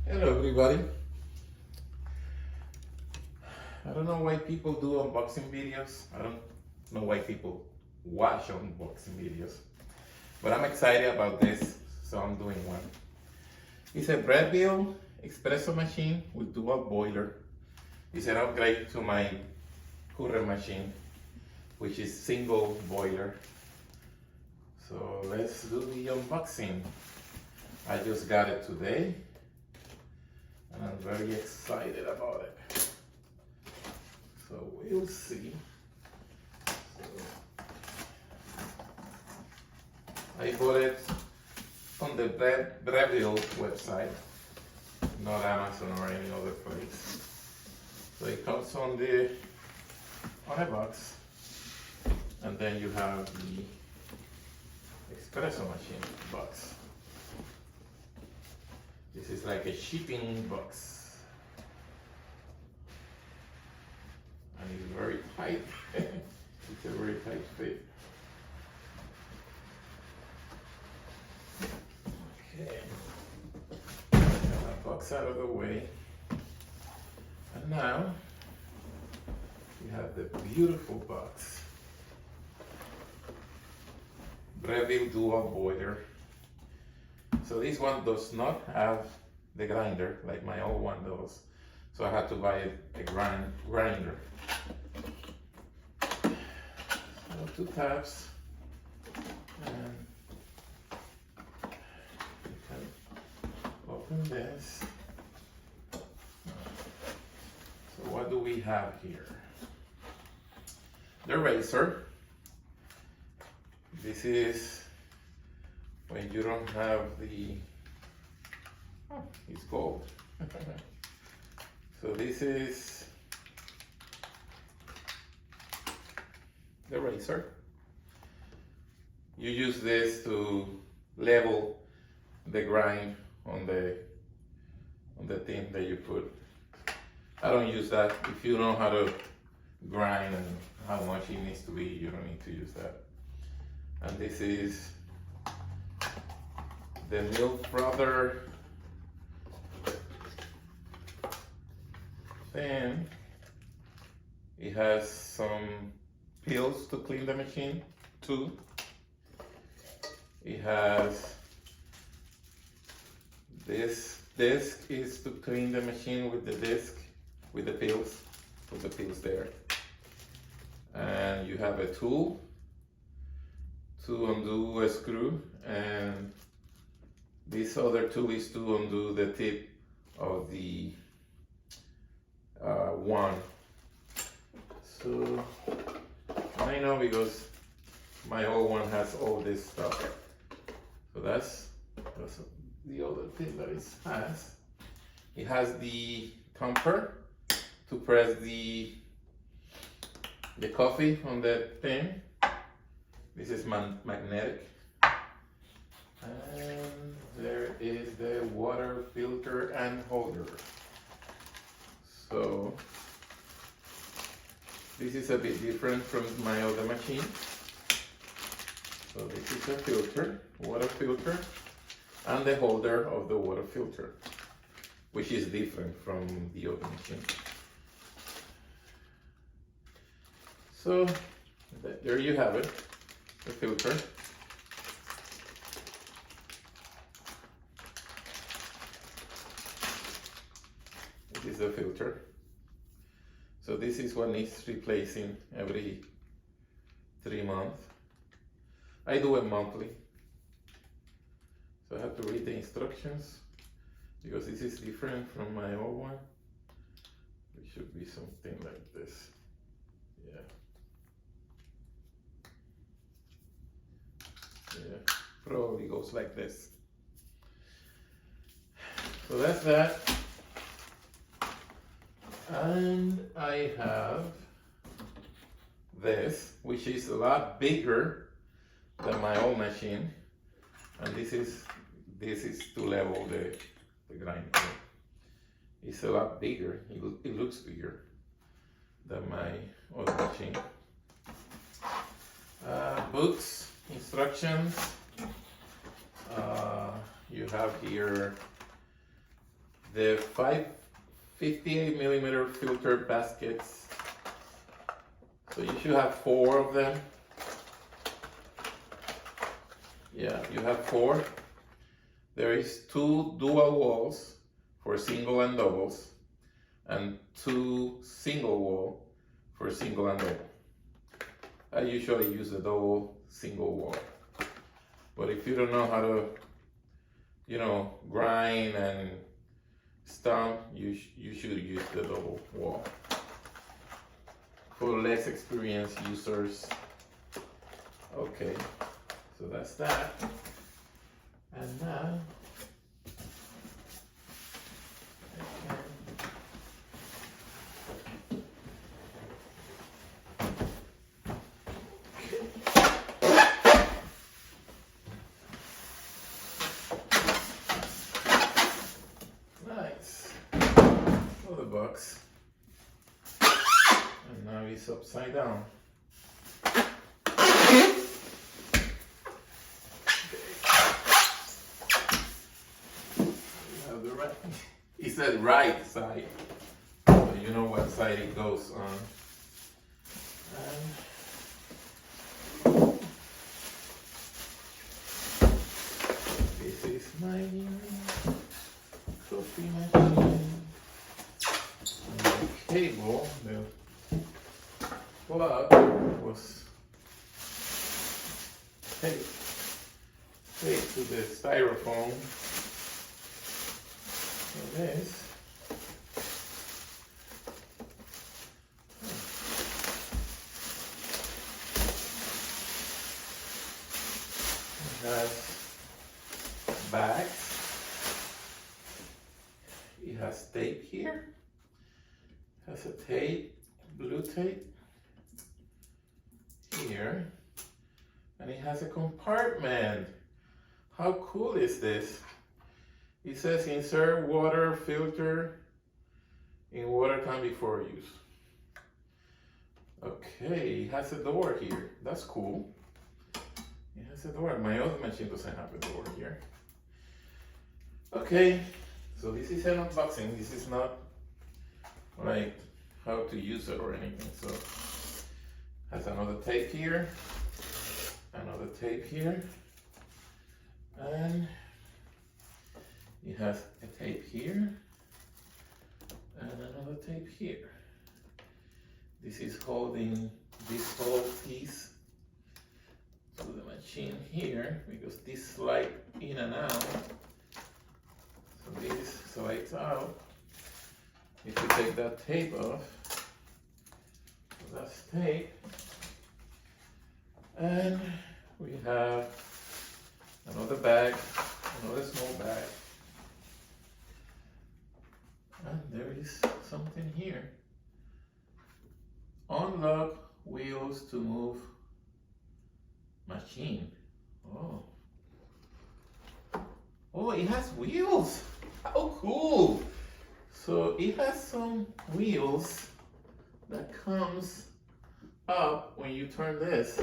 Hello everybody. I don't know why people do unboxing videos. I don't know why people watch unboxing videos. But I'm excited about this, so I'm doing one. It's a Breville Expresso machine with dual boiler. It's an upgrade to my current machine, which is single boiler. So let's do the unboxing. I just got it today, and I'm very excited about it. So we'll see. I bought it on the Breville website, not Amazon or any other place. So it comes on a box, and then you have the espresso machine box. This is like a shipping box, and it's very tight. It's a very tight fit. Okay, get that box out of the way, and now we have the beautiful box. Breville dual boiler. So this one does not have the grinder like my old one does. So I had to buy a grinder. So 2 taps, and you can open this. So what do we have here? The razor. This is when you don't have it's gold. So this is the razor. You use this to level the grind on the thing that you put. I don't use that. If you know how to grind and how much it needs to be, you don't need to use that. And this is the milk frother. Then it has some pills to clean the machine too. It has this disc is to clean the machine with the disc, with the pills. Put the pills there. And you have a tool to undo a screw, and this other tool is to undo the tip of the wand. So I know because my old one has all this stuff. So that's the other thing that it has. It has the thumper to press the coffee on the thing. This is magnetic. And there is the water filter and holder. So this is a bit different from my other machine. So this is a filter, water filter, and the holder of the water filter, which is different from the other machine. So there you have it, the filter. This is the filter. So this is what needs replacing every 3 months. I do it monthly. So I have to read the instructions because this is different from my old one. It should be something like this. Yeah. Yeah, probably goes like this. So that's that. And I have this, which is a lot bigger than my old machine. And this is to level the grind. It's a lot bigger. It looks bigger than my other machine. Books, instructions. You have here the 558 millimeter filter baskets. So you should have 4 of them. Yeah, you have 4. There is 2 dual walls for single and doubles, and 2 single wall for single and double. I usually use the double single wall. But if you don't know how to, grind and stomp, you should use the double wall. For less experienced users. Okay, so that's that. And now, nice. Another box. And now it's upside down. He said right side, so you know what side it goes on. And this is my coffee machine. And the cable, the plug was taped to the styrofoam. So this has bags. It has tape here. It has a tape, blue tape here, and it has a compartment. How cool is this? It says insert water filter in water can before use. Okay, it has a door here. That's cool. It has a door. My other machine doesn't have a door here. Okay, so this is an unboxing. This is not like how to use it or anything. So it has another tape here, another tape here, and it has a tape here and another tape here. This is holding this whole piece to the machine here because this slides in and out. So this slides out. If you take that tape off, so that's tape. And we have another bag, another small bag. And there is something here. Unlock wheels to move machine. Oh. Oh, it has wheels. How cool. So it has some wheels that comes up when you turn this.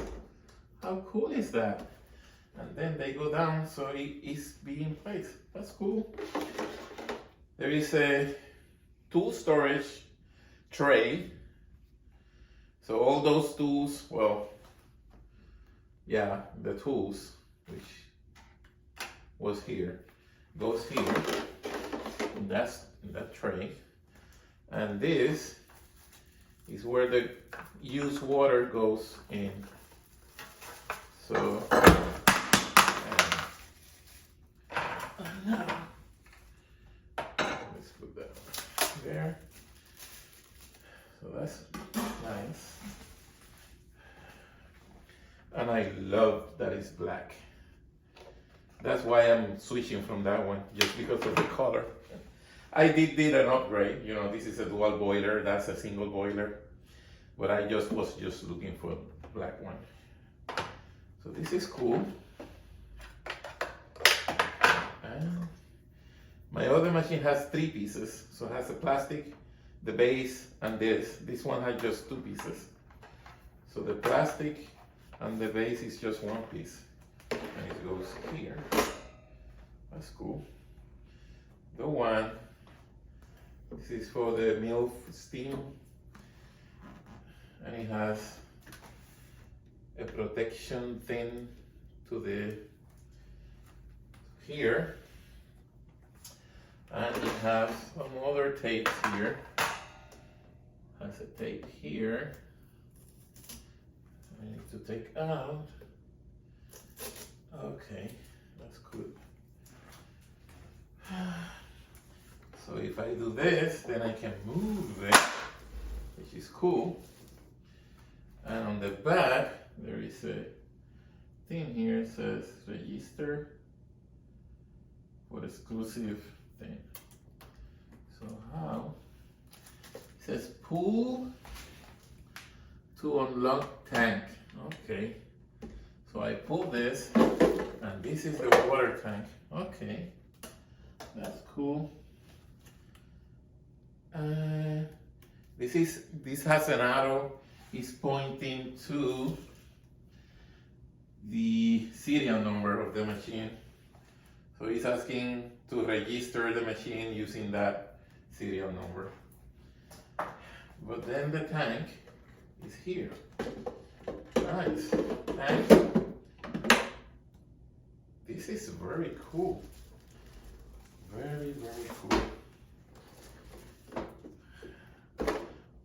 How cool is that? And then they go down so it is being placed. That's cool. There is a tool storage tray. So all those tools, well, yeah, the tools, which was here, goes here. And that's in that tray. And this is where the used water goes in. So, now, let's put that there. So that's nice. And I love that it's black. That's why I'm switching from that one, just because of the color. I did an upgrade. You know, this is a dual boiler, that's a single boiler. But I was just looking for a black one. So this is cool. And my other machine has 3 pieces. So it has the plastic, the base, and this. This one has just 2 pieces. So the plastic and the base is just 1 piece. And it goes here. That's cool. The one This is for the milk steam, and it has a protection thing to the here, and it has some other tapes here. Has a tape here. I need to take out. Okay, that's good. So if I do this, then I can move it, which is cool. And on the back, there is a thing here. It says register for exclusive thing. So how? It says pull to unlock tank. Okay. So I pull this, and this is the water tank. Okay. That's cool. This has an arrow. It's pointing to the serial number of the machine. So it's asking to register the machine using that serial number. But then the tank is here. Nice. And this is very cool. Very, very cool.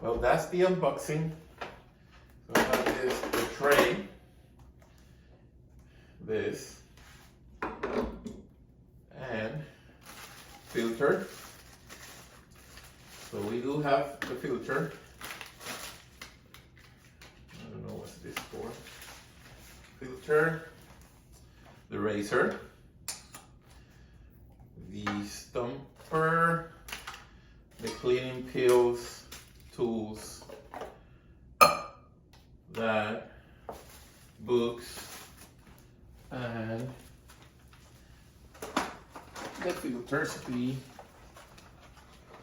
Well, that's the unboxing. So that is the tray. This. And filter. So we do have the filter. I don't know what's this for. Filter. The razor. The stumper. The cleaning pills. Tools. That. Books. And the filters. The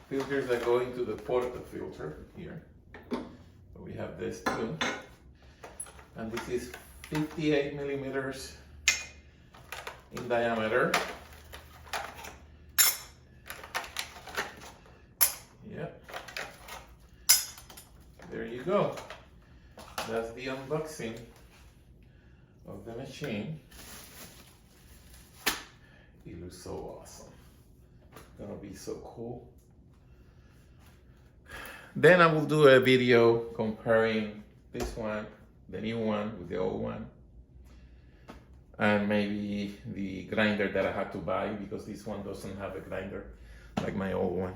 filters that go into the portafilter here. So we have this too. And this is 58 millimeters in diameter. Yep. There you go. That's the unboxing of the machine. It looks so awesome. Gonna be so cool. Then I will do a video comparing this one, the new one, with the old one. And maybe the grinder that I had to buy, because this one doesn't have a grinder like my old one.